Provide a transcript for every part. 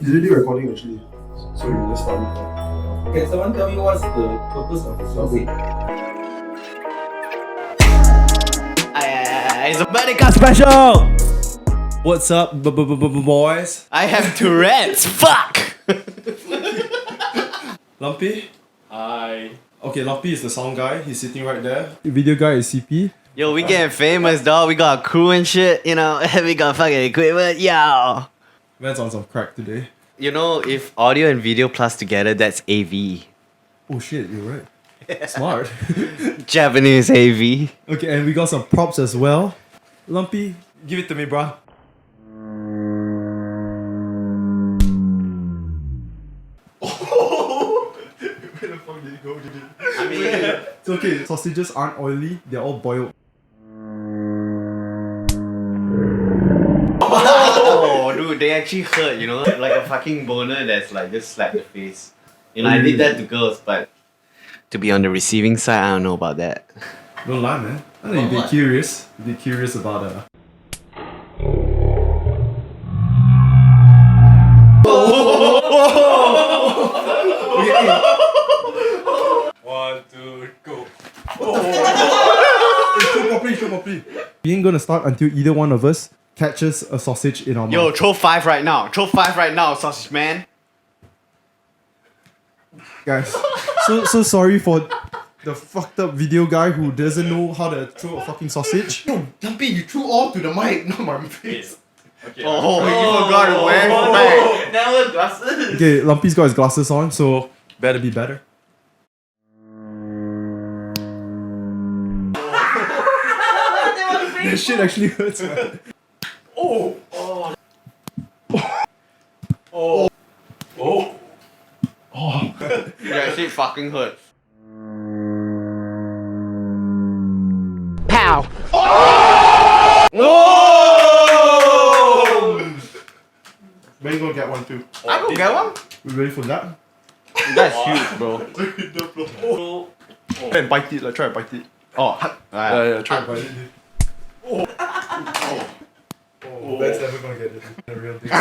It's already recording actually. So you just start it. Can someone tell me what's the purpose of the sausage? It's a birthday card special! What's up, boys? I have Tourette's, fuck! Lumpy? Hi. Okay, Lumpy is the sound guy. He's sitting right there. Video guy is CP. Yo, we getting famous, dog. We got a crew and shit, you know. We got fucking equipment, yo! Man's on some crack today. You know, if audio and video plus together, that's AV. Oh shit, you're right. Smart. Japanese AV. Okay, and we got some props as well. Lumpy, give it to me, bruh. Where the fuck did it go? I mean, It's okay, sausages aren't oily, they're all boiled. oh, dude, they actually hurt, you know? Like a fucking boner that's like just slapped the face. You know, I did that to girls, but to be on the receiving side, I don't know about that. Don't lie, man. I think you'd be curious. You'd be curious about One, two, go. Show properly. We ain't gonna start until either one of us catches a sausage in our Yo, mouth. throw 5 right now. Throw 5 right now, sausage man. Guys, so sorry for the fucked up video guy who doesn't know how to throw a fucking sausage. No, Lumpy, you threw all to the mic, not my face. Okay. Oh, you forgot to wear back. Never glasses. Okay, Lumpy's got his glasses on, so better be better. This shit actually hurts, man. Oh. Oh. Oh. Oh. That shit fucking hurts. Pow! When you gonna get one too? I go get one. We ready for that? That's huge, bro. Oh. Try and bite it, like try and bite it. Oh, Yeah, try and bite it. Oh, that's never gonna get it. The real thing.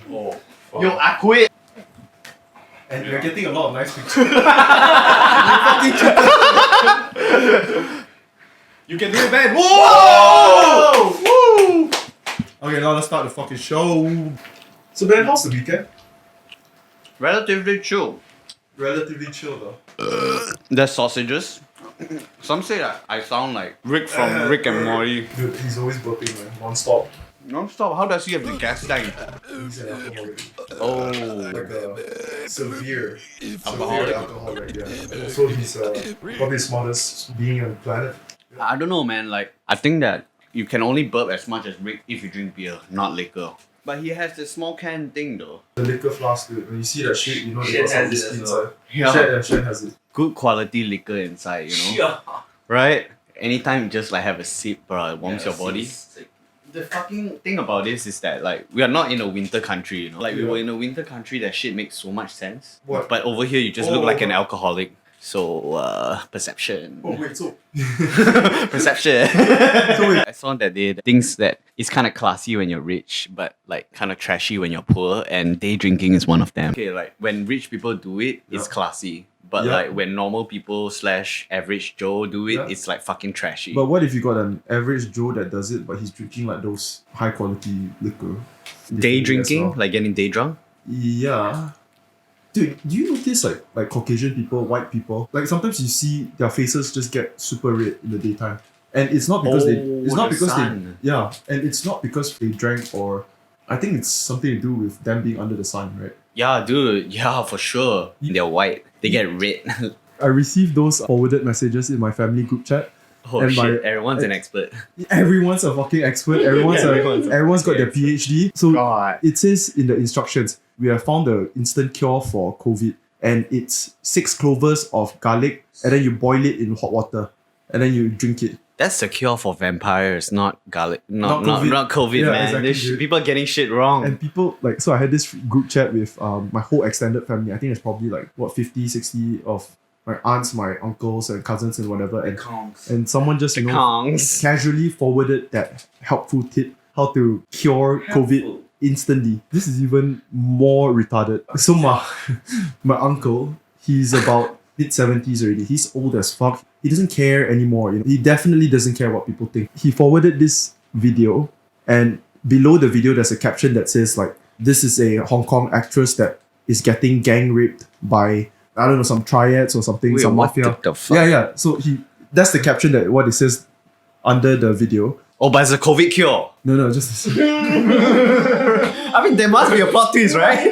Oh. yo, I quit. And you're getting a lot of nice pictures. You can do it, man. Whoa! Woo! Okay, now let's start the fucking show. So Ben, how's the weekend? Relatively chill. Relatively chill though. There's sausages. Some say that I sound like Rick from Rick and Morty. Dude, he's always burping, man, non-stop. Non-stop. How does he have the gas tank? He's an alcoholic. Oh. Like a severe Alcoholic. alcoholic, yeah. And also he's probably the smartest being on the planet. I don't know, man. Like, I think that you can only burp as much as Rick if you drink beer, not liquor. But he has this small can thing though. The liquor flask, dude, when you see that shit, you know they Shen got some has it whiskey as well. inside. Yeah. Shen has it. Good quality liquor inside, you know? Yeah. Right? Anytime you just like have a sip, bro, it warms your body. The fucking thing about this is that like we are not in a winter country, you know. Like we Yeah. were in a winter country, that shit makes so much sense. What? But over here you just look like an alcoholic. So perception. Oh wait, so Perception. I saw that they thinks that it's kind of classy when you're rich, but like kind of trashy when you're poor, and day drinking is one of them. Okay, like when rich people do it, it's Yeah. classy. But Yeah. like when normal people / average Joe do it, Yeah. it's like fucking trashy. But what if you got an average Joe that does it, but he's drinking like those high quality liquor? Day as drinking, well? like getting day drunk. Yeah. Dude, do you notice like Caucasian people, white people, like sometimes you see their faces just get super red in the daytime, and it's not because it's not the because sun. they and it's not because they drank, or I think it's something to do with them being under the sun, right? Yeah, dude. Yeah, for sure. They're white. They get red. I received those forwarded messages in my family group chat. Oh And shit! my- Everyone's an expert. Everyone's a fucking expert. Everyone's got their PhD. So God. it says in the instructions, we have found the instant cure for COVID, and it's 6 clovers of garlic, and then you boil it in hot water, and then you drink it. That's the cure for vampires, not garlic. Not Not COVID. COVID, Yeah, man. exactly, There's dude. people getting shit wrong. And people, like, so I had this group chat with my whole extended family. I think it's probably like, 50, 60 of my aunts, my uncles, and cousins, and whatever. And someone just, the you know, Kongs. casually forwarded that helpful tip how to cure COVID instantly. This is even more retarded. So my uncle, he's about mid-70s already. He's old as fuck. He doesn't care anymore. You know, he definitely doesn't care what people think. He forwarded this video, and below the video there's a caption that says like, this is a Hong Kong actress that is getting gang raped by, I don't know, some triads or something, Wait, some what mafia. the fuck? Yeah. So that's the caption that what it says under the video. Oh, but it's a COVID cure. No, just I mean, there must be a plot twist, right?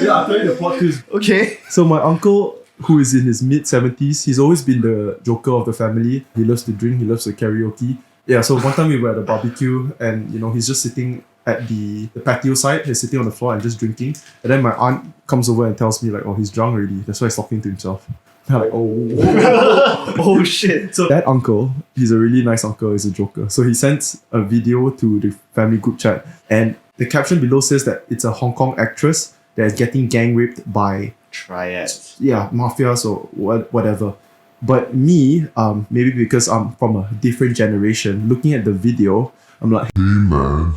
yeah, I'll tell you the plot twist. Okay. So my uncle, who is in his mid-70s, he's always been the joker of the family. He loves to drink, he loves to karaoke. Yeah, so one time we were at a barbecue and, you know, he's just sitting at the patio side. He's sitting on the floor and just drinking. And then my aunt comes over and tells me like, oh, he's drunk already. That's why he's talking to himself. I'm like, oh. Oh shit. So that uncle, he's a really nice uncle, he's a joker. So he sends a video to the family group chat, and the caption below says that it's a Hong Kong actress that is getting gang raped by Triads. mafias or whatever. But me, maybe because I'm from a different generation, looking at the video, I'm like, hey man,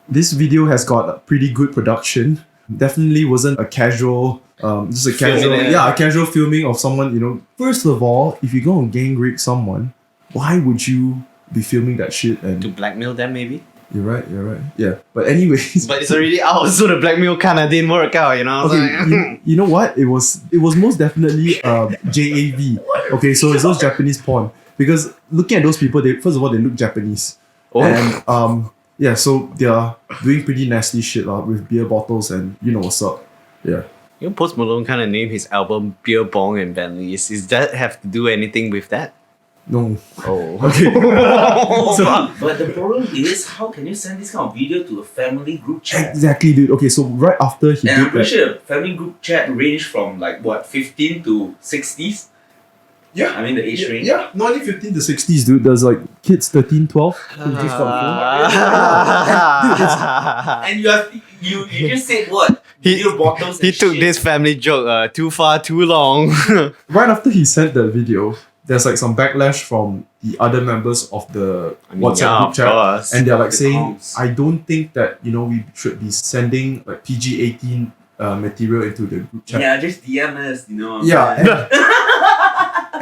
this video has got a pretty good production. Definitely wasn't a casual, just a casual filming of someone, you know. First of all, if you go and gang rape someone, why would you be filming that shit? To And blackmail them, maybe? you're right. Yeah. But anyways, But it's already out, so the blackmail kind of didn't work out, you know? okay, you know what? It was most definitely JAV. Okay, so it's those Japanese porn. Because looking at those people, they first of all they look Japanese. Oh. And yeah, so they are doing pretty nasty shit with beer bottles and you know what's up. Yeah. You know, Post Malone kind of named his album Beer, Bong and Bentley. Does that have to do anything with that? No. Oh. Okay. So, But the problem is, how can you send this kind of video to a family group chat? exactly, dude. Okay, so right after he And I'm did pretty that, sure the family group chat range from like what, 15 to 60s? yeah, I mean the age range. yeah, not only 15 to 60s, dude. There's like kids 13, 12 who just got And you just said what? He- Beer bottles and He took shit. this family joke too far, too long. right after he sent that video, there's like some backlash from the other members of the WhatsApp group chat. And they're like The saying, comms. I don't think that, you know, we should be sending like PG-18 material into the group chat. Yeah, just DM us, you know. Yeah,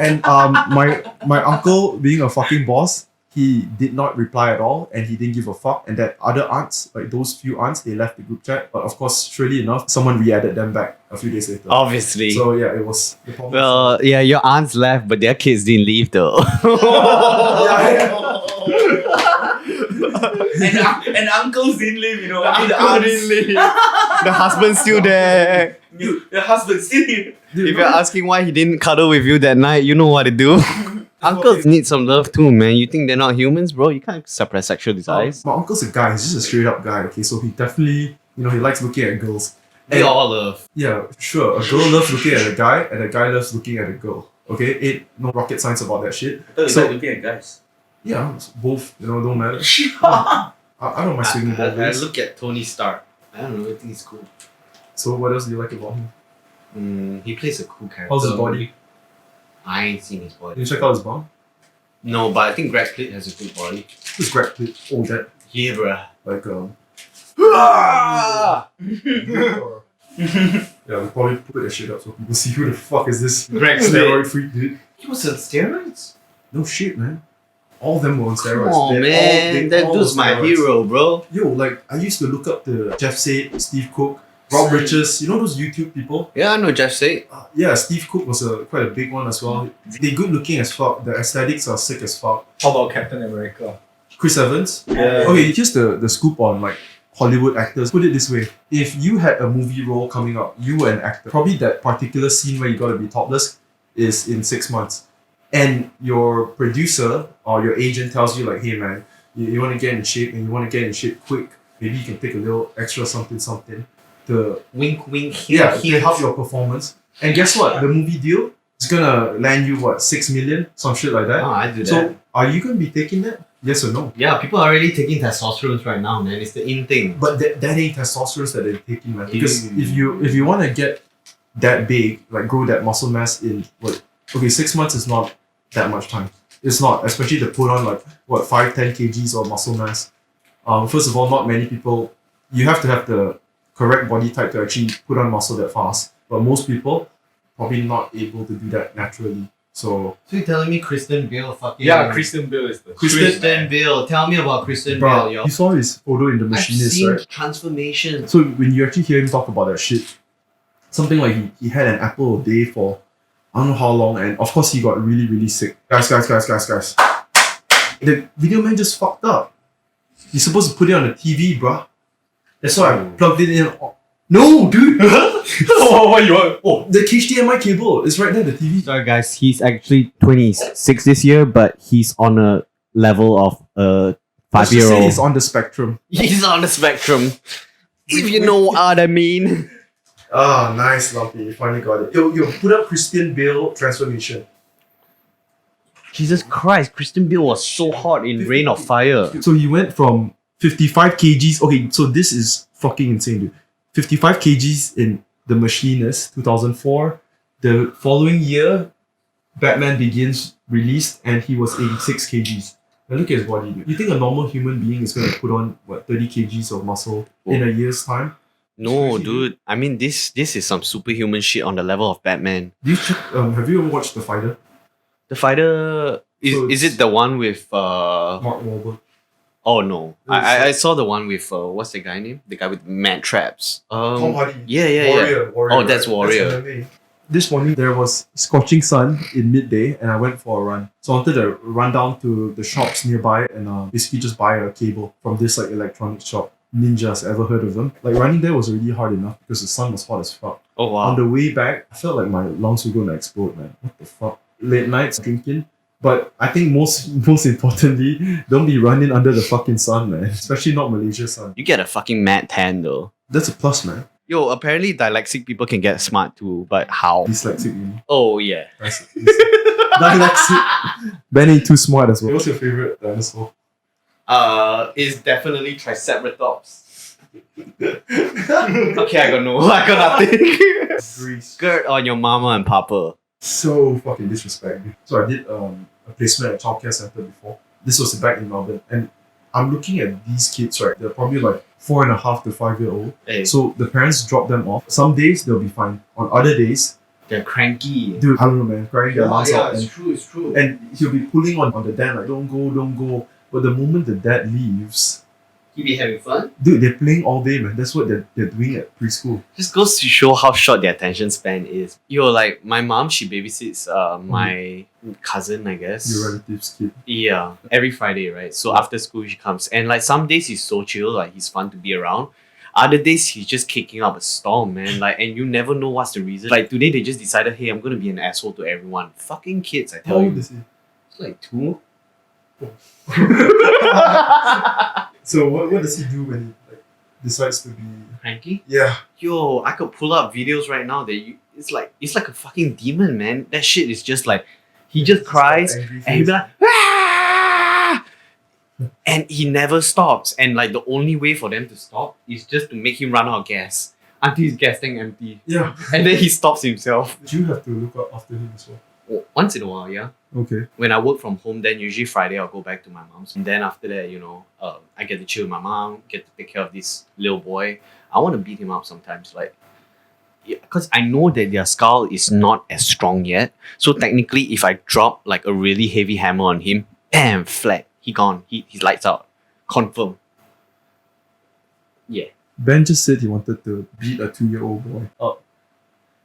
and my uncle, being a fucking boss, he did not reply at all, and he didn't give a fuck. And that other aunts, like those few aunts, they left the group chat. But of course, surely enough, someone re-added them back a few days later. Obviously. So yeah, it was the problem. Well, yeah, your aunts left, but their kids didn't leave though. And uncles didn't leave, you know. I mean the aunts. The husband's still there. The husband still here. If you're asking why he didn't cuddle with you that night, you know what to do. Uncles need some love too, man. You think they're not humans, bro? You can't suppress sexual desires. My uncle's a guy. He's just a straight up guy. Okay, so he definitely, you know, he likes looking at girls. They And- all love. Yeah, sure. A girl loves looking at a guy, and a guy loves looking at a girl. Okay, ain't no rocket science about that shit. I thought you So- like looking at guys. Yeah, it's both. You know, don't matter. I don't mind swinging both I ways. look at Tony Stark. I don't know, I think he's cool. So what else do you like about him? He plays a cool character. How's his body? I ain't seen his body. Can you check out his bum? No, but I think Greg Plitt has a good body. His grab plate. Oh, that Yeah, bruh. like Ah! yeah, we probably put that shit up so people see who the fuck is this Greg steroid freak, dude. He was on steroids? No shit, man. All of them were on steroids. Come on, They man. That all dude's were my steroids. hero, bro. Yo, like I used to look up to Jeff Said, Steve Cook, Rob Same. Riches. You know those YouTube people? Yeah, I know Jeff Say. Yeah, Steve Cook was quite a big one as well. They good looking as fuck. The aesthetics are sick as fuck. How about Captain America? Chris Evans. Yeah. Okay, here's the scoop on like Hollywood actors. Put it this way: if you had a movie role coming up, you were an actor. Probably that particular scene where you gotta be topless is in 6 months, and your producer or your agent tells you like, "Hey man, you want to get in shape and you want to get in shape quick. Maybe you can take a little extra something to Wink, wink, to help your performance." And guess what? The movie deal is gonna land you what 6 million, some shit like that. Oh, I do that. So are you gonna be taking that? Yes or no? Yeah, people are already taking testosterone right now, man. It's the in thing. But that ain't testosterone that they're taking, man. Because if you want to get that big, like grow that muscle mass in what? Okay, 6 months is not that much time. It's not, especially to put on like what 5-10 kgs of muscle mass. First of all, not many people you have to have the correct body type to actually put on muscle that fast. But most people probably not able to do that naturally. So, So you're telling me Kristen Bale fucking... Yeah, Christian Bale is the Kristen Bale. Tell me about Kristen Bale, bruh, yo. you saw his photo in The I've Machinist, seen right? transformation. So when you actually hear him talk about that shit, something like he had an apple a day for I don't know how long, and of course he got really, really sick. Guys. The video man just fucked up. You're supposed to put it on the TV, bruh. That's why I plugged it in. No, dude! Oh, what you want? Oh, The HDMI cable is right there, the TV. Sorry guys, he's actually 26 this year, but he's on a level of a Let's just say 5-year-old. he's on the spectrum. He's on the spectrum. If you know what I mean. Ah, nice, Lumpy. You finally got it. Yo, put up Christian Bale transformation. Jesus Christ, Kristen Bale was so hot in Reign of Fire. So he went from 55 kgs. Okay, so this is fucking insane, dude. 55 kgs in The Machinist, 2004. The following year, Batman Begins released, and he was 86 kgs. Now look at his body, dude. You think a normal human being is going to put on, 30 kgs of muscle in a year's time? No, dude. I mean, this is some superhuman shit on the level of Batman. Do you check, have you ever watched The Fighter? The Fighter is it the one with Mark Wahlberg. Oh no, It's I saw the one with what's the guy name? The guy with mad traps. Tom Hardy. Yeah. Warrior. Oh, that's Warrior. MMA. This morning there was scorching sun in midday, and I went for a run. So I wanted to run down to the shops nearby and basically just buy a cable from this like electronics shop. Ninjas, ever heard of them? Like running there was already hard enough because the sun was hot as fuck. Oh wow. On the way back, I felt like my lungs were gonna explode, man. What the fuck? Late nights drinking. But I think most importantly, don't be running under the fucking sun, man. Especially not Malaysia sun. You get a fucking mad tan though. That's a plus, man. Yo, apparently dyslexic people can get smart too, but how? Dyslexic, you mean? Oh yeah. Dyslexic. Ben ain't too smart as well. What's your favorite dinosaur? Is definitely Triceratops. Okay, I got nothing. Greece. Skirt on your mama and papa. So fucking disrespect. So I did a placement at childcare center before. This was back in Melbourne, and I'm looking at these kids, right? They're probably like 4.5 to 5-year-old. Hey, So the parents drop them off. Some days they'll be fine. On other days, they're cranky. dude, I don't know, man, crying their lungs out. it's true. And he'll be pulling on the dad like, don't go. But the moment the dad leaves, He be having fun? dude, they're playing all day, man. That's what they're doing at preschool. Just goes to show how short their attention span is. Yo, like my mom, she babysits my cousin, I guess. Your relative's kid. Yeah, every Friday, right? So after school she comes, and like some days he's so chill, like he's fun to be around. Other days he's just kicking up a storm, man. Like, and you never know what's the reason. Like today they just decided, hey, I'm gonna be an asshole to everyone. Fucking kids, I How tell old you. is he? It's like 2. So what does he do when he like decides to be? Cranky? Yeah. Yo, I could pull up videos right now that it's like a fucking demon, man. That shit is just like he just cries Angry and he'll face. be like, "Ah!" And he never stops. And like the only way for them to stop is just to make him run out of gas until his gas tank empty. Yeah. And then he stops himself. Do you have to look up after him as well? Once in a while, yeah. Okay. When I work from home, then usually Friday I'll go back to my mom's. And then after that, I get to chill with my mom, get to take care of this little boy. I want to beat him up sometimes, like, because I know that their skull is not as strong yet. So technically, if I drop like a really heavy hammer on him, bam, flat, he gone. He's lights out, confirm. Yeah. Ben just said he wanted to beat a 2-year-old boy up.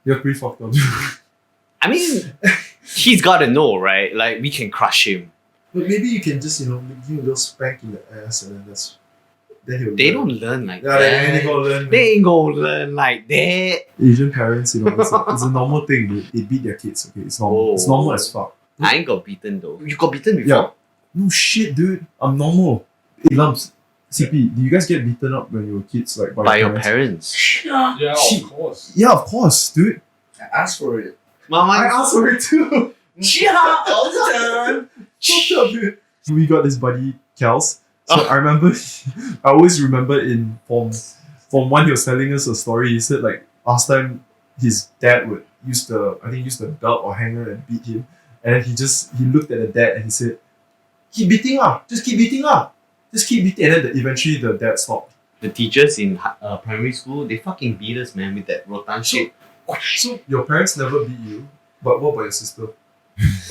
You're pretty fucked up. I mean, he's got to know, right? Like we can crush him. But maybe you can just, give him a little spank in the ass and then he'll They learn. don't learn like Yeah, that. they gonna learn. They ain't gonna learn like that. Asian parents, it's a normal thing, dude. They beat their kids, okay? It's normal. It's Oh. normal as fuck. I ain't got beaten though. You got beaten before? Yeah. No shit, dude. I'm normal. Hey, Lumps. CP, do you guys get beaten up when you were kids, like By your parents. yeah, Shit. of course. Yeah, of course, dude. I asked for it. Mama, I asked for it too. All the time. Shut up, dude. We got this buddy, Kels. So Oh. I remember, I always remember in Form 1 he was telling us a story. He said like last time his dad would use the belt or hanger and beat him. And then he looked at the dad and he said, keep beating her, just keep beating her. Just keep beating. And then eventually the dad stopped. The teachers in primary school, they fucking beat us, man, with that rotan shit. So your parents never beat you, but what about your sister?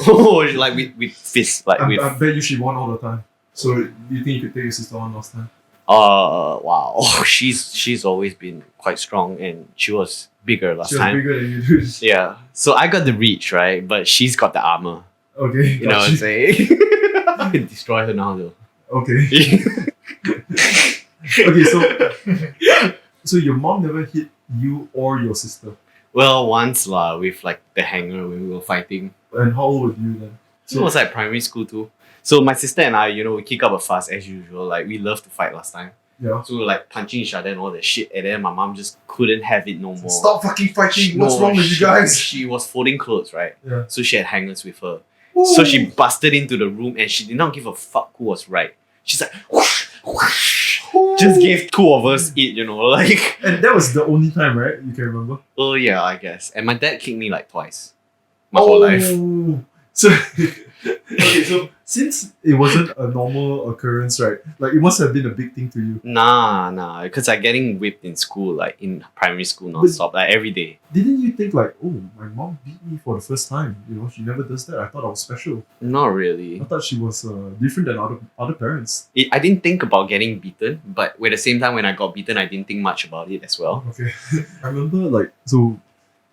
Oh, like with fists, like I with. bet you she won all the time. So do you think you could take your sister on last time? Wow. She's always been quite strong, and she was bigger last She was time. bigger than you, dude. Yeah. So I got the reach, right? But she's got the armor. Okay. You know what I'm saying? I can destroy her now, though. Okay. Okay, so your mom never hit you or your sister. Well, once lah, with like the hanger when we were fighting. And how old were you then? It was like primary school too. So my sister and I, we kick up a fuss as usual. Like we loved to fight last time. Yeah. So we were like punching each other and all that shit. And then my mom just couldn't have it no more. Stop fucking fighting. What's No, wrong with you guys? She was folding clothes, right? Yeah. So she had hangers with her. So she busted into the room and she did not give a fuck who was right. She's like, whoosh, whoosh. Just gave two of us it, like. And that was the only time, right? You can remember? Oh yeah, I guess. And my dad kicked me like twice. My whole life. So, okay, so since it wasn't a normal occurrence, right? Like it must have been a big thing to you. Nah, because I'm getting whipped in school, like in primary school non-stop, like every day. Didn't you think like, oh, my mom beat me for the first time? She never does that. I thought I was special. Not really. I thought she was different than other parents. I didn't think about getting beaten, but at the same time when I got beaten, I didn't think much about it as well. Okay. I remember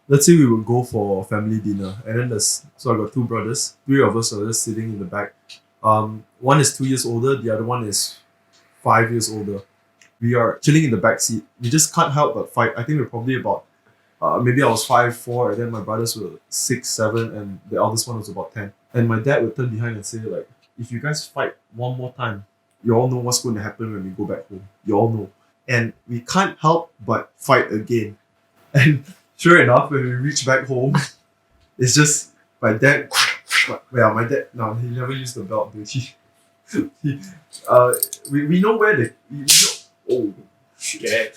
let's say we would go for family dinner, and then so I got two brothers. Three of us are just sitting in the back. One is 2 years older, the other one is 5 years older. We are chilling in the back seat. We just can't help but fight. I think we're probably about maybe I was 5'4", and then my brothers were 6, 7, and the eldest one was about 10. And my dad would turn behind and say like, if you guys fight one more time, you all know what's going to happen when we go back home. You all know. And we can't help but fight again. And sure enough, when we reach back home, it's just my dad. My dad. No, he never used the belt, dude. We know where oh shit.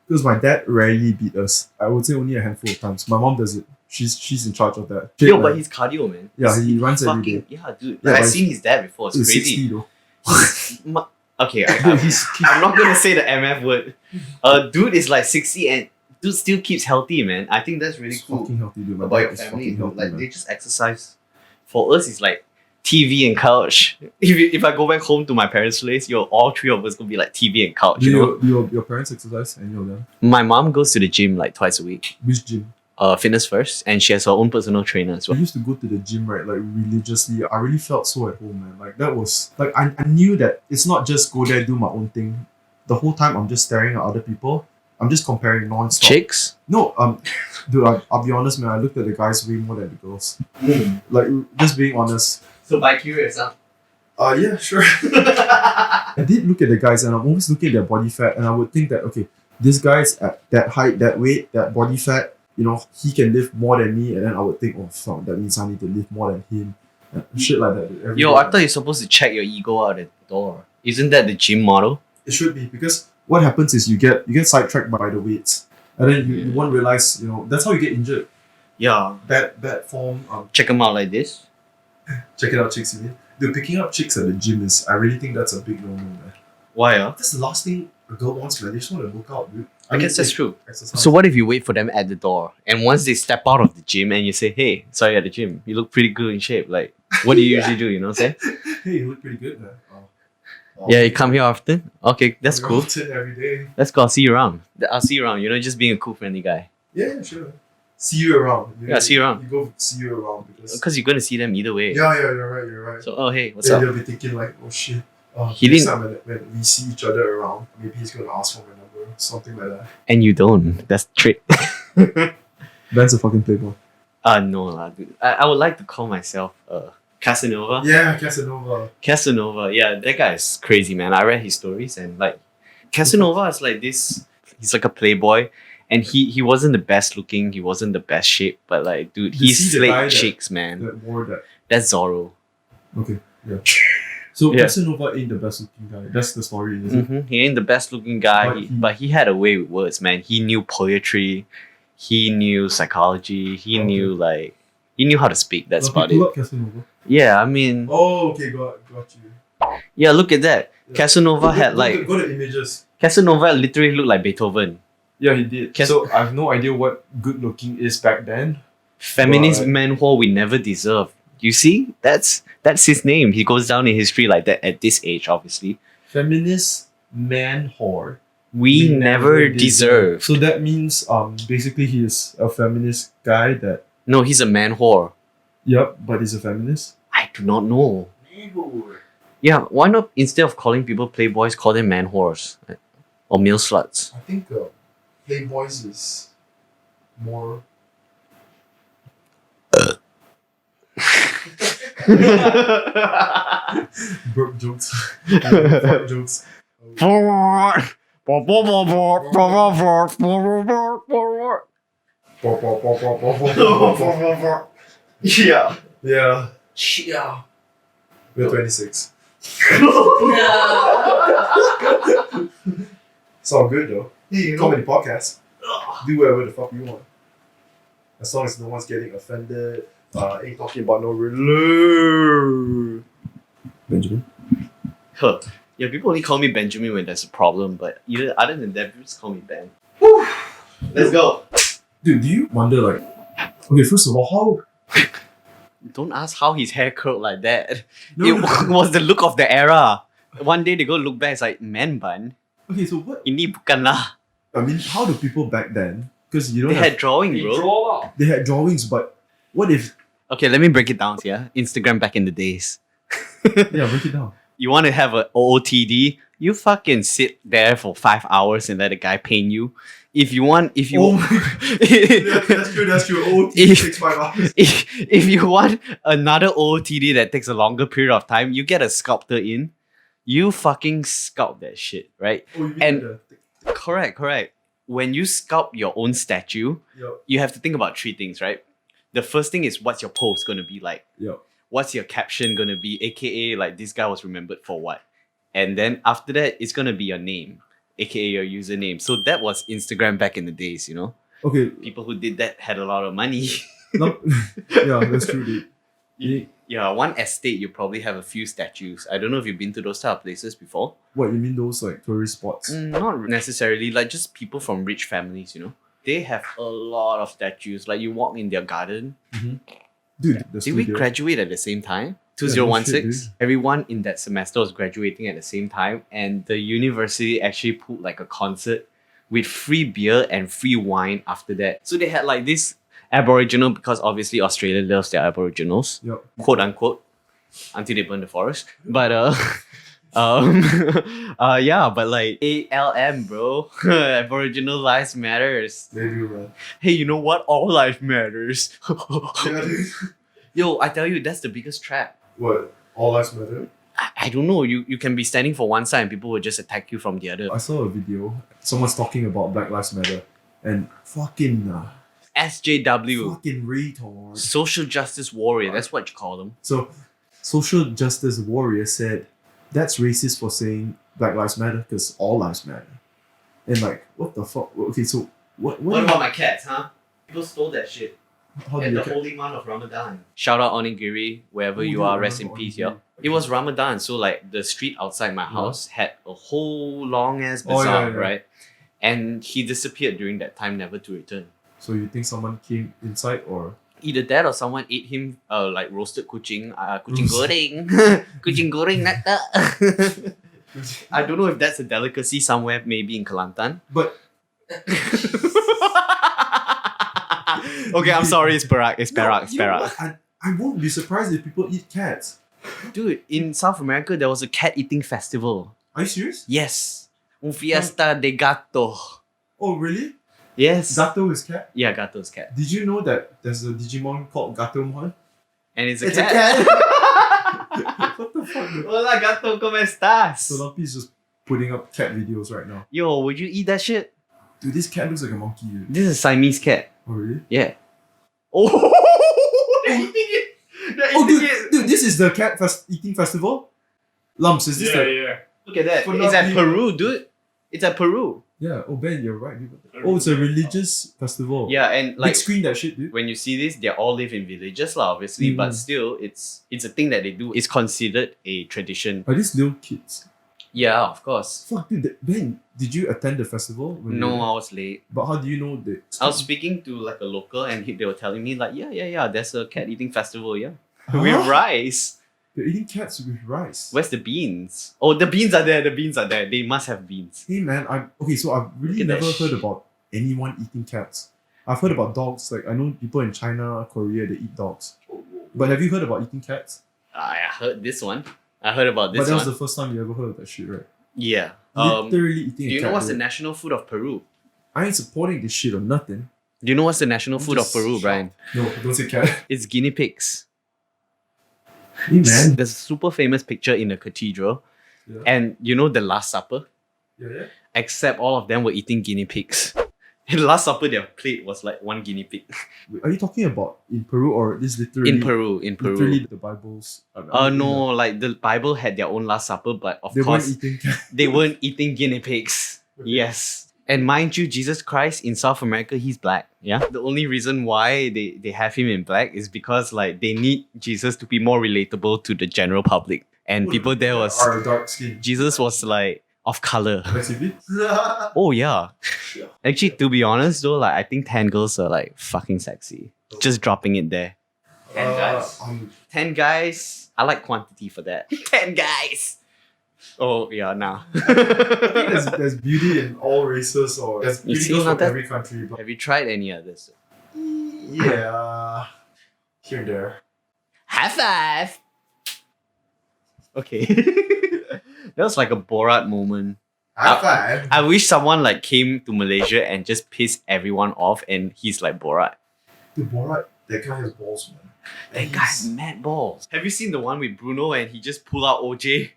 Because my dad rarely beat us. I would say only a handful of times. My mom does it. She's in charge of that. Yo, but he's cardio, man. Yeah, he runs every day. Yeah, dude. Yeah, I've seen his dad before. It's He's crazy. 60 though. Okay, Dude, he's I'm not gonna say the MF word. Dude is like 60 and dude still keeps healthy, man. I think that's really cool fucking healthy, dude. My about dad your is family. fucking Dude. healthy, Like man. they just exercise. For us, it's like TV and couch. If I go back home to my parents' place, all three of us gonna be like TV and couch. Do your parents exercise? Any of them? My mom goes to the gym like twice a week. Which gym? Fitness First, and she has her own personal trainer as I well. used to go to the gym, right, like religiously. I really felt so at home, man. Like that was like I knew that it's not just go there, do my own thing. The whole time I'm just staring at other people. I'm just comparing non-stop. Chicks? No, dude, I'll be honest, man. I looked at the guys way more than the girls. Like, just being honest. So by curious, huh? Yeah, sure. I did look at the guys, and I'm always looking at their body fat, and I would think that, okay, this guy's at that height, that weight, that body fat, he can lift more than me, and then I would think, oh fuck, that means I need to lift more than him. And shit like that. Every Yo, day. I thought you're supposed to check your ego out at the door. Isn't that the gym model? It should be, because what happens is you get sidetracked by the weights, and then you won't realize, that's how you get injured. Yeah. Bad form. Check them out like this. Check it out, chicks. You mean? Dude, picking up chicks at the gym I really think that's a big no-no, man. Why? That's the last thing a girl wants, man. They just want to work out, dude. I guess that's true. Exercise. So what if you wait for them at the door, and once they step out of the gym and you say, hey, sorry at the gym, you look pretty good in shape. Like, what do you usually do, you know what I'm saying? Hey, you look pretty good, man. Oh, Yeah, you come here often? Okay, that's I'm cool. out every day. Let's go, I'll see you around. I'll see you around, just being a cool, friendly guy. Yeah, sure. See you around. Yeah, see you around. You go see you around Because you're going to see them either way. Yeah, you're right. So, oh, hey, what's Then up? they'll be thinking like, oh shit. He next didn't- time when we see each other around, maybe he's gonna ask for my number, something like that. And you don't. That's the trick. Ben's a fucking playboy. No lah, dude. I would like to call myself Casanova. Yeah, Casanova. Casanova, yeah, that guy is crazy, man. I read his stories and like Casanova is like this. He's like a playboy, and he wasn't the best looking. He wasn't the best shape, but like, dude, You he see the guy slayed that- chicks, man. That wore that. That's Zorro. Okay, yeah. So Yeah. Casanova ain't the best looking guy. That's the story, is it? He ain't the best looking guy, But but he had a way with words, man. He knew poetry, he knew psychology, he Okay. knew how to speak. That's about Pull it. up Casanova. Yeah, I mean, Oh, okay, got you. yeah. Look at that. Yeah. Casanova had Go like to images. Casanova literally looked like Beethoven. Yeah, he did. Cas- So I have no idea what good looking is back then. Feminist Right. man whore we never deserved. You see? That's his name. He goes down in history like that at this age, obviously. Feminist man whore. We never deserve. So that means basically he is a feminist guy that No, he's a man whore. yep, but he's a feminist. I do not know. Yeah, why not instead of calling people playboys, call them man whores? Or male sluts? I think Playboys is more burp jokes. Fart jokes. Yeah. Yeah, Yeah. we're 26. It's all good though. Comedy podcast. Do whatever the fuck you want. As long as no one's getting offended. Ain't talking about no religion. Benjamin. Huh. Yeah, people only call me Benjamin when there's a problem, but other than that, people just call me Ben. Let's go. Dude, do you wonder like okay, first of all, how Don't ask how his hair curled like that. No, It no. was the look of the era. One day they go look back, it's like, man bun, okay, so what ini bukan lah. I mean, how do people back then? Because you don't They have, had drawing, bro. they had drawings, but what if Okay, let me break it down here. Instagram back in the days. yeah, break it down. You want to have a OOTD, you fucking sit there for 5 hours and let a guy paint you. If you Oh that's true. Oh, If- takes 5 hours. if you want another OOTD that takes a longer period of time, you get a sculptor in. You fucking sculpt that shit, right? Oh, you mean And- the Correct. When you sculpt your own statue, Yup. you have to think about three things, right? The first thing is what's your post gonna be like? Yup. What's your caption gonna be? AKA like this guy was remembered for what? And then after that, it's gonna be your name, AKA your username. So that was Instagram back in the days, you know? Okay. People who did that had a lot of money. No, yeah, that's true, dude. Yeah, one estate you probably have a few statues. I don't know if you've been to those type of places before. What, you mean those like tourist spots? Not necessarily, like just people from rich families, you know? They have a lot of statues. Like you walk in their garden. Dude, the Did we studio. graduate at the same time? Yeah, no shit, 2016? dude. Everyone in that semester was graduating at the same time, and the university actually put like a concert with free beer and free wine after that. So they had like this Aboriginal, because obviously Australia loves their Aboriginals, Yup. quote unquote, until they burn the forest. But yeah, but like ALM, bro. Aboriginal lives matters. They do, man. Hey, you know what? All life matters. Yeah, dude. Yo, I tell you, that's the biggest trap. What? All lives matter? I don't know. You can be standing for one side and people will just attack you from the other. I saw a video. Someone's talking about Black Lives Matter. And fucking SJW, fucking retard. social justice warrior. That's what you call them. So, social justice warrior said, that's racist for saying Black Lives Matter because all lives matter. And like, what the fuck? Okay, so what about my cats, huh? People stole that shit how do at you the ca- holy month of Ramadan. Shout out Onigiri, wherever Oh, you dude, are, I rest in remember peace, Onigiri. yo. It was Ramadan, so like the street outside my house had a whole long ass bazaar, right? And he disappeared during that time, never to return. So you think someone came inside or Either that or someone ate him like roasted kuching, kuching goreng, kuching goreng nata. I don't know if that's a delicacy somewhere, maybe in Kelantan. but Okay, I'm sorry, it's Perak, it's No, Perak, it's you know Perak. what? I won't be surprised if people eat cats. Dude, in South America, there was a cat eating festival. Are you serious? Yes. Un fiesta de gato. Oh really? Yes. Gato is cat? Yeah, gato's cat. Did you know that there's a Digimon called Gatomon? And it's a It's cat. a cat! What the fuck? Dude? Hola gato, ¿cómo estás? So Lumpy is just putting up cat videos right now. Yo, would you eat that shit? Dude, this cat looks like a monkey. Dude. This is a Siamese cat. Oh really? Yeah. Oh, they're eating it. They're Oh eating dude, it. dude, this is the cat eating festival? Lumps, is this the... yeah. Look at that. For It's not at being- Peru, dude. It's at Peru. Yeah, oh Ben, you're right. Dude. Oh, it's a religious festival. Yeah, and Big like screen that shit, dude. when you see this, they all live in villages, lah, obviously, but Mhm. still, it's a thing that they do. It's considered a tradition. Are these little kids? Yeah, of course. Fuck, dude. Ben, did you attend the festival? when you No, were I there? was late. But how do you know that? I was speaking to like a local and they were telling me like, yeah, there's a cat eating festival, yeah. Huh? With rice. They're eating cats with rice. Where's the beans? Oh, the beans are there. The beans are there. They must have beans. Hey man, so I've really Look at that never heard shit. about anyone eating cats. I've heard about dogs. Like I know people in China, Korea, they eat dogs. But have you heard about eating cats? I heard this one. I heard about But this that one. was the first time you ever heard of that shit, right? Yeah. Literally eating Do a you cat. know what's the dude. national food of Peru? I ain't supporting this shit or nothing. Do you know what's the national I'm food of just Peru, shocked. Brian? No, don't say cat. It's guinea pigs. Hey man. There's a super famous picture in the cathedral, Yeah. and you know the Last Supper? Yeah. Except all of them were eating guinea pigs. In the Last Supper, their plate was like one guinea pig. Wait, are you talking about in Peru or this literally? In Peru. Literally the Bibles. No, like the Bible had their own Last Supper, but of They weren't course eating cat. they weren't eating guinea pigs. Yes. And mind you, Jesus Christ in South America, he's black. Yeah. The only reason why they have him in black is because like they need Jesus to be more relatable to the general public. And people there was Are dark skin. Jesus was like of color. Let's see it. Oh yeah. Actually, to be honest though, like I think 10 girls are like fucking sexy. Just dropping it there. 10 guys. 10 guys. I like quantity for that. 10 guys. Oh yeah, nah. There's beauty in all races or there's You beauty see, goes not from that- every country. But Have you tried any others? yeah, here and there. High five. Okay. That was like a Borat moment. High five. I wish someone like came to Malaysia and just pissed everyone off and he's like Borat. Dude, Borat, that guy has balls, man. That guy's mad balls. Have you seen the one with Bruno and he just pulled out OJ?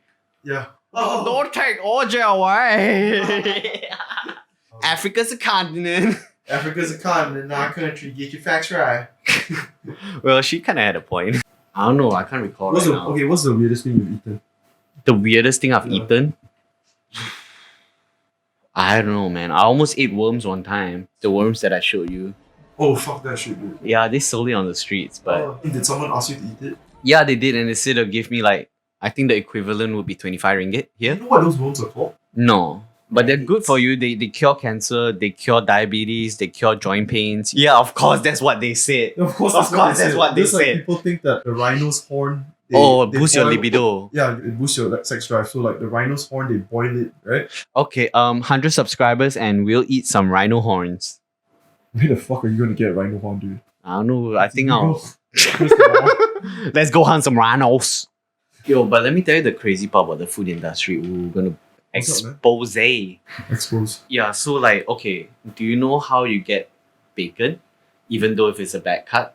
Yeah. Oh, don't take OJ away. Africa's a continent. Africa's a continent, not a country. Get your facts right. Well, she kind of had a point. I don't know. I can't recall right now. What's the weirdest thing you've eaten? The weirdest thing I've Yeah. eaten? I don't know, man. I almost ate worms one time. The worms that I showed you. Oh, fuck that shit, dude. Yeah, they sold it on the streets, but Did someone ask you to eat it? yeah, they did, and they said they'll give me like, I think the equivalent would be 25 ringgit You here. know what those worms are called? No, but they're good for you. They cure cancer, they cure diabetes, they cure joint pains. Yeah, of course, that's what they said. Of course, Of course, that's what they Just like said. people think that the rhino's horn. Boost your boil- libido. Yeah, it boosts your sex drive. So like the rhino's horn, they boil it, right? Okay, 100 subscribers and we'll eat some rhino horns. Where the fuck are you gonna get a rhino horn, dude? I don't know. I think I'll First of all, let's go hunt some rhinos. Yo, but let me tell you the crazy part about the food industry. We're gonna What's up, man? expose. expose. Yeah, so like, okay, do you know how you get bacon, even though if it's a bad cut?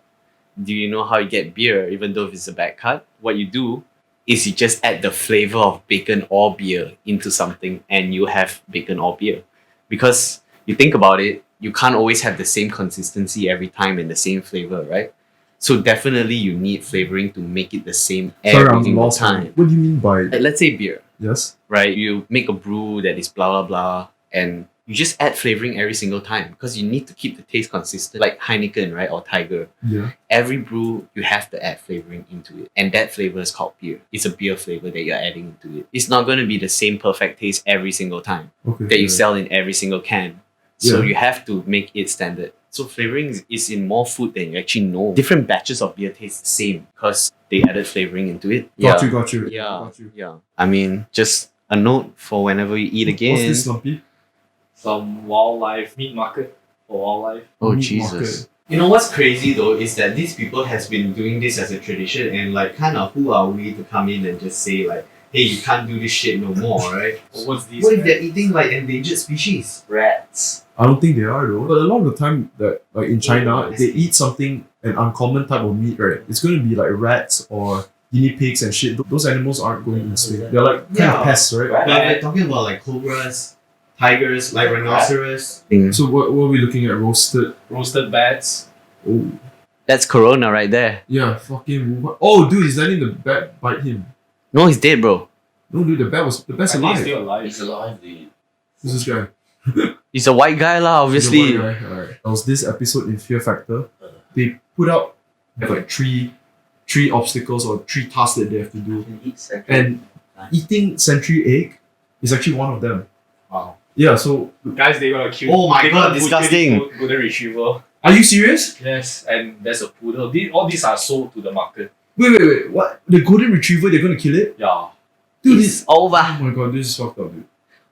Do you know how you get beer, even though if it's a bad cut? What you do is you just add the flavor of bacon or beer into something and you have bacon or beer. Because you think about it, you can't always have the same consistency every time and the same flavor, right? So definitely you need flavoring to make it the same Sorry, every I'm single lost. time. What do you mean by Like, let's say beer, yes? right? You make a brew that is blah blah blah, and you just add flavoring every single time because you need to keep the taste consistent. Like Heineken, right, or Tiger. Yeah. Every brew you have to add flavoring into it, and that flavor is called beer. It's a beer flavor that you're adding into it. It's not going to be the same perfect taste every single time Okay. that you yeah. sell in every single can. So Yeah. you have to make it standard. So flavoring is in more food than you actually know. Different batches of beer taste the same because they added flavoring into it. Got you. Yeah. Got you. Yeah. I mean, just a note for whenever you eat again. What's this, Lumpy? Some wildlife meat market for wildlife. Oh Meat Jesus. market. You know what's crazy though is that these people has been doing this as a tradition and like kind of who are we to come in and just say like, hey, you can't do this shit no more, right? What's these? What if they're eating like endangered species? Rats. I don't think they are though. But a lot of the time that like in China, Yeah, they eat something an uncommon type of meat, right? It's going to be like rats or guinea pigs and shit. Those animals aren't going extinct. They're like kind Yeah. of pests, right? But we're talking about like cobras, tigers, like rhinoceros. So what are we looking at? roasted bats. Oh That's Corona right there. yeah, fucking. Oh dude, he's letting the bat bite him. No, he's dead, bro. No dude, the bat's I think he's alive. still alive. He's alive, dude. Who's this guy? He's a white guy lah, He's a obviously. white guy. Alright. There was this episode in Fear Factor. They put out like three obstacles or three tasks that they have to do. And eating sentry egg It's actually one of them. Wow. Yeah, so Guys, they gonna kill. Oh my they God, gonna butcher disgusting. the Golden retriever. are you serious? Yes, and there's a poodle. All these are sold to the market. Wait, what? The golden retriever, they're gonna kill it? Yeah. Dude, It's over. oh my god, this is fucked up, dude.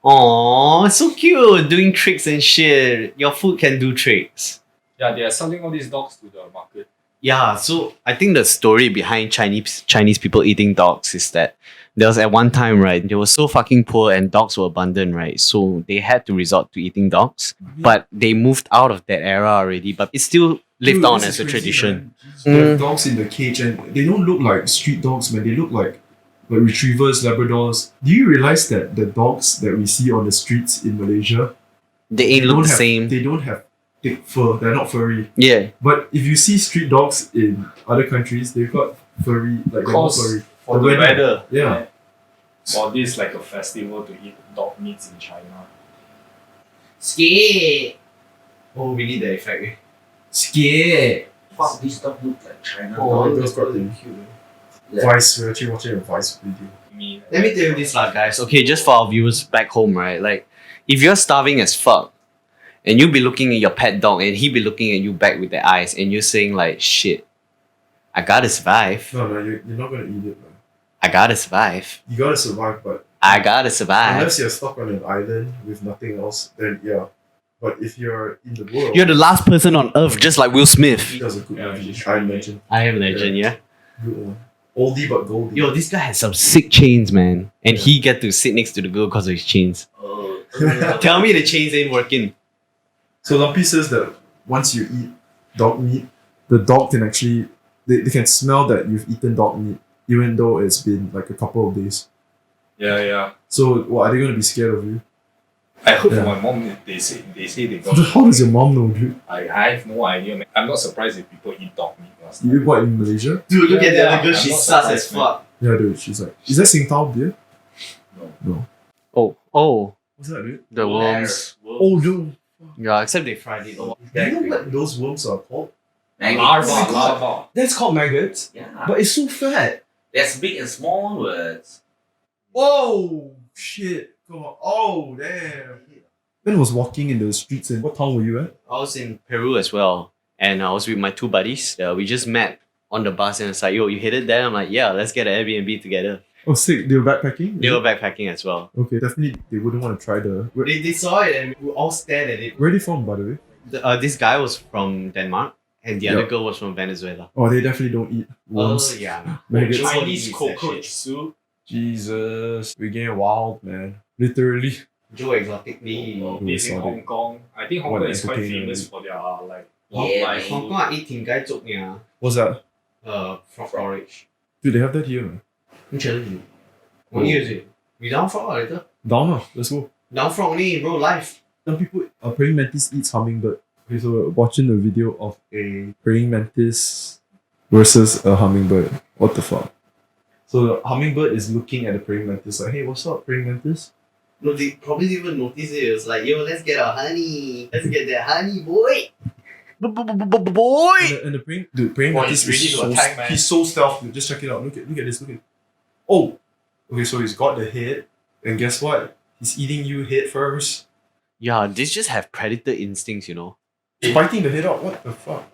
Aww, so cute. Doing tricks and shit. Your food can do tricks. Yeah, they are selling all these dogs to the market. Yeah, so I think the story behind Chinese people eating dogs is that there was at one time, right, they were so fucking poor and dogs were abundant, right? So they had to resort to eating dogs. But they moved out of that era already, but it still lived Dude, on this as is a crazy, tradition. man. They have dogs in the cage and they don't look like street dogs, man. They look like retrievers, Labradors. Do you realize that the dogs that we see on the streets in Malaysia, They ain't look don't the have, same. they don't have thick fur. They're not furry. Yeah. But if you see street dogs in other countries, they've got furry, like they're more Cause furry. for The the weather. weather. Yeah. Or this like a festival to eat dog meats in China. Scared. Oh, we need the effect. Scared. Fuck, this dog look like China Oh, dog. those got cute. Yeah. Vice, we're actually watching a Vice video. Me. Let me tell you this lah, guys. Okay, just for our viewers back home, right? Like, if you're starving as fuck, and you be looking at your pet dog, and he be looking at you back with their eyes, and you're saying like, shit, I gotta survive. No, you're not gonna eat it, man. I gotta survive. You gotta survive, but I gotta survive. unless you're stuck on an island with nothing else, then yeah. But if you're in the world, You're the last person on earth, just like Will Smith. that was a good Yeah, movie. he's I really- imagine. I am legend, yeah. Good one. Oldie but goldie. Yo, this guy has some sick chains, man. And he get to sit next to the girl because of his chains. Oh, Tell me the chains ain't working. So Lumpy says that once you eat dog meat, the dog can actually they can smell that you've eaten dog meat, even though it's been like a couple of days. Yeah. So what, are they gonna be scared of you? I heard Yeah. from my mom they say they got. How does your mom know, dude? I have no idea, man. I'm not surprised if people eat dog meat last You time. eat what in Malaysia? Dude, look at the Yeah, other girl. I'm She's not sus surprised, as man. fuck. Yeah, dude. She's like, is that Singtao beer? No. Oh, What's that, dude? the worms. Oh no. Yeah, except they fried it. Do you know what those worms are called? Larva, Maggots. larva. That's called maggots. Yeah. But it's so fat. There's big and small words. Oh shit. Come on. Oh damn. Ben was walking in the streets and what town were you at? I was in Peru as well, and I was with my two buddies. We just met on the bus, and it's like, yo, you headed there? I'm like, yeah, let's get an Airbnb together. Oh sick. They were backpacking? They were backpacking as well. Okay, definitely they wouldn't want to try the They saw it, and we all stared at it. where are they from, by the way? This guy was from Denmark, and the other Yep. girl was from Venezuela. Oh, they definitely don't eat worms. Oh, yeah. Maggots. Chinese Eats that cockroach shit. soup. Jesus. We're getting wild, man. Literally. Joe exotically. Oh, Based in sorry. Hong Kong. I think Hong What Kong is quite entertainer. famous for their like Yeah, wildlife. Hong Kong I eat 田雞粥呀 What's that? frog porridge. Dude, they have that here, man. What is it? We down frog or later? Down lah. Let's go. Down frog only, bro, life. Some people, a praying mantis eats hummingbird. Okay, so we're watching a video of a praying mantis versus a hummingbird. What the fuck? So the hummingbird is looking at the praying mantis like, hey, what's up, praying mantis? No, they probably didn't even notice it. It was like, yo, let's get our honey. Let's get that honey, boy. Boy. And the praying Boy, mantis he's ready is to so, attack, man. he's so stealthy. Just check it out. Look at this. Look at. Oh, okay. So he's got the head, and guess what? He's eating you head first. Yeah, they just have predator instincts, you know. He's biting the head out. What the fuck?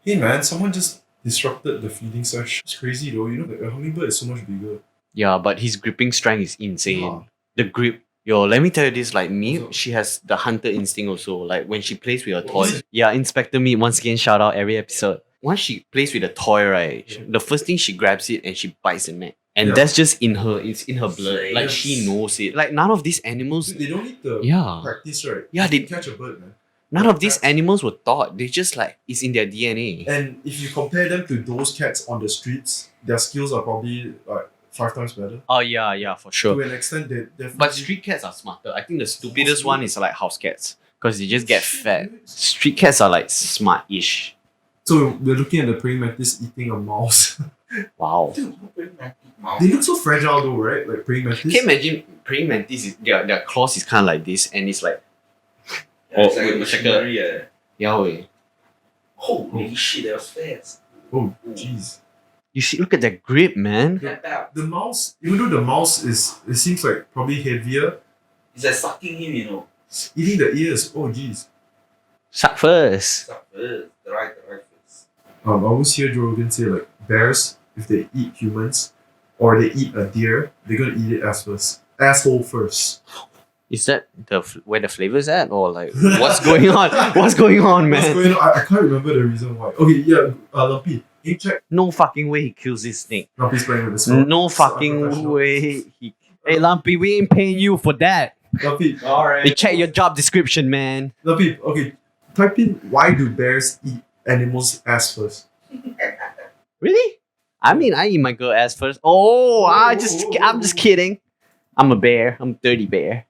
Hey man, someone just disrupted the feeding sesh. It's crazy though. You know, the hummingbird is so much bigger. Yeah, but his gripping strength is insane. Yeah. The grip. Yo, let me tell you this, like me, What's up? she has the hunter instinct also. Like when she plays with a What is toy. it? Yeah, Inspector Meat, once again, shout out every episode. Once she plays with a toy, right, the first thing she grabs it and she bites the neck. And Yeah. that's just in her, it's in her blood. Like Yes. she knows it. Like none of these animals, Dude, they don't need the yeah. practice, right? Yeah, You they, catch a bird, man. none of these That's- animals were taught. They just like, it's in their DNA. And if you compare them to those cats on the streets, their skills are probably like 5 times better. Oh yeah, for To sure. an extent, they definitely. But street cats are smarter. I think the stupidest one is like house cats. Because they just get Shit, fat. dude. Street cats are like smart-ish. So we're looking at the praying mantis eating a mouse. Wow. Dude, who bring my mouth? They look so fragile though, right? Like praying mantis. Can you imagine praying mantis? Their claws is kind of like this, and it's like, It's Oh, like a wait, machinery. yeah, wait. Holy shit, that was fast. Oh, jeez. You see, look at that grip, man. The mouse, even though the mouse it seems like probably heavier, It's like sucking him, you know. eating the ears. Oh jeez. Suck first. Suck first. The right first. I always hear Joe Rogan say like bears, if they eat humans or they eat a deer, they're gonna eat it asshole first. Is that where the flavor's at, or like what's going on? What's going on, What's man? going on? I can't remember the reason why. Okay, yeah, Lumpy. Can you check? No fucking way he kills this snake. Lumpy's playing with this phone. No It's so fucking unprofessional. way. Hey, Lumpy, we ain't paying you for that. Lumpy, Hey, check your job description, man. Lumpy, okay. Type in why do bears eat animals ass first? Really? I mean, I eat my girl ass first. Oh, I'm just kidding. I'm a bear. I'm a dirty bear.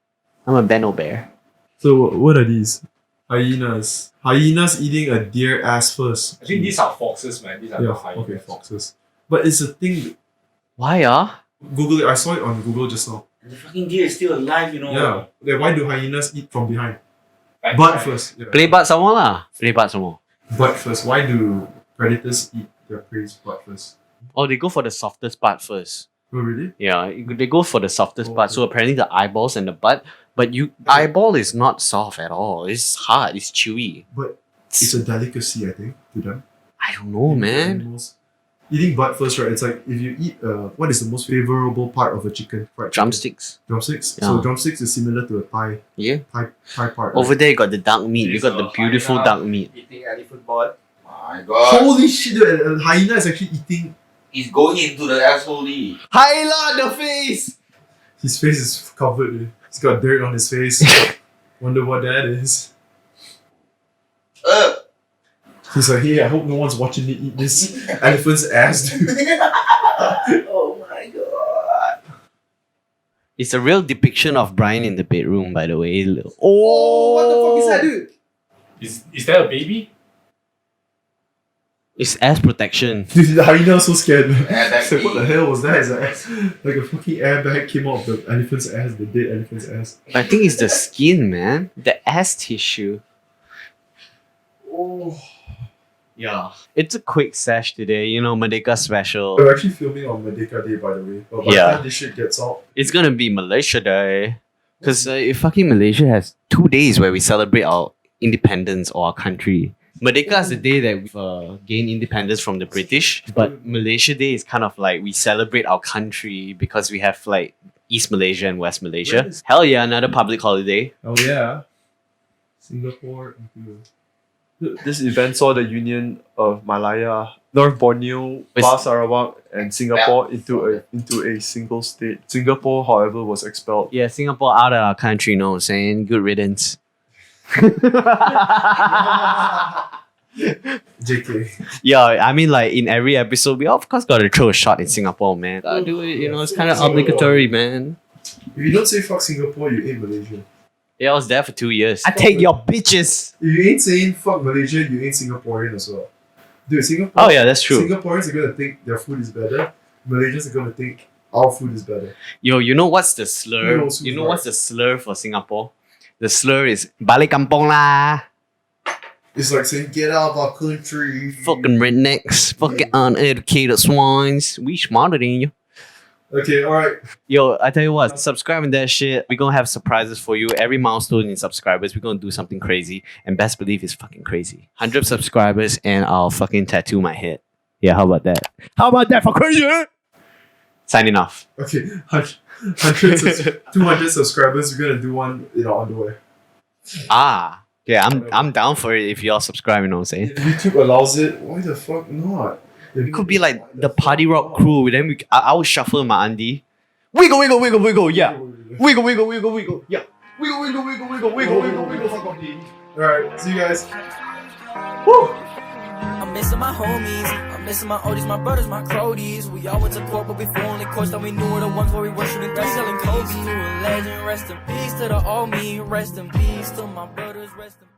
I'm a Benno bear. So what are these? Hyenas. Hyenas eating a deer ass first. I think these are foxes, man. These are Yeah, not hyenas. okay, foxes. But it's a thing. Why, Google it. I saw it on Google just now. And the fucking deer is still alive, you know. Yeah. Then why do hyenas eat from behind? Back Butt side. first. Yeah. Play butt some more lah. Play butt some more. Butt first. Why do predators eat their prey's butt first? Oh, they go for the softest part first. Oh really? Yeah, they go for the softest part. So Okay. apparently the eyeballs and the butt. But eyeball is not soft at all. It's hard. It's chewy. But it's a delicacy, I think, to them. I don't know, man. Animals. Eating butt first, right? It's like if you eat what is the most favorable part of a chicken? Fried chicken? Drumsticks. Drumsticks. Yeah. So drumsticks is similar to a Yeah. thigh part. Over right? there you got the duck meat. You It's got the a beautiful hyena duck meat. Eating elephant butt. My god. Holy shit! Dude, a hyena is actually eating. He's going into the asshole. Highlight the face. His face is covered. Dude. He's got dirt on his face. Wonder what that is. He's like, hey, I hope no one's watching me eat this elephant's ass, dude. Oh my god. It's a real depiction of Brian in the bedroom, by the way. What the fuck is that, dude? Is that a baby? It's ass protection. Dude, the hyena was so scared, man. Airbag It's like, what the key. hell was that? It's like a fucking airbag came out of the elephant's ass, the dead elephant's ass. I think it's the skin, man. The ass tissue. Oh. Yeah. It's a quick sesh today, you know, Merdeka special. We're actually filming on Merdeka Day, by the way. But by the Yeah. time this shit gets out, It's gonna be Malaysia Day. Because fucking Malaysia has 2 days where we celebrate our independence or our country. Merdeka is the day that we've gained independence from the British. But Malaysia Day is kind of like we celebrate our country because we have like East Malaysia and West Malaysia. Where is- Hell yeah, another public holiday. oh yeah. Singapore. This event saw the union of Malaya, North Borneo, Wait. Bahasa Sarawak, and Singapore into a single state. Singapore, however, was expelled. Yeah, Singapore out of our country, you know what I'm saying? Good riddance. JK. Yeah, I mean, like in every episode, we of course gotta throw a shot in Singapore, man. Gotta do it, you know, it's kind of obligatory, man. If you don't say fuck Singapore, you ain't Malaysia. Yeah, I was there for 2 years. I take your bitches. If you ain't saying fuck Malaysia, you ain't Singaporean as well. Dude, Singapore. Oh yeah, that's true. Singaporeans are gonna think their food is better. Malaysians are gonna think our food is better. Yo, you know what's the slur? Who knows who's You know right? what's the slur for Singapore? The slur is balik kampong lah. It's like saying get out of our country. Fucking rednecks, fucking uneducated swines. We smarter than you. Okay, alright. Yo, I tell you what, subscribe and that shit. We're gonna have surprises for you. Every milestone in subscribers, we're gonna do something crazy. And best believe it's fucking crazy. 100 subscribers and I'll fucking tattoo my head. Yeah, how about that? How about that for crazy? Signing off. Okay, 200 subscribers, we're gonna do one in our underwear. Ah. Yeah, I'm down for it if y'all subscribe, you know what I'm saying? If YouTube allows it, why the fuck not? It could be like the party rock crew. Then I will shuffle my undie. Wiggle, wiggle, wiggle, wiggle, yeah. Wiggle, wiggle, wiggle, wiggle, yeah. Wiggle, wiggle, wiggle, wiggle, wiggle, wiggle, wiggle, fuck off, dude. Alright, see you guys. I'm missing my homies, I'm missing my oldies, my brothers, my cronies. We all went to court, but before only courts that we knew were the ones where we were shooting three, selling Kobe. To a legend, rest in peace to the old me, rest in peace to my brothers, rest in peace.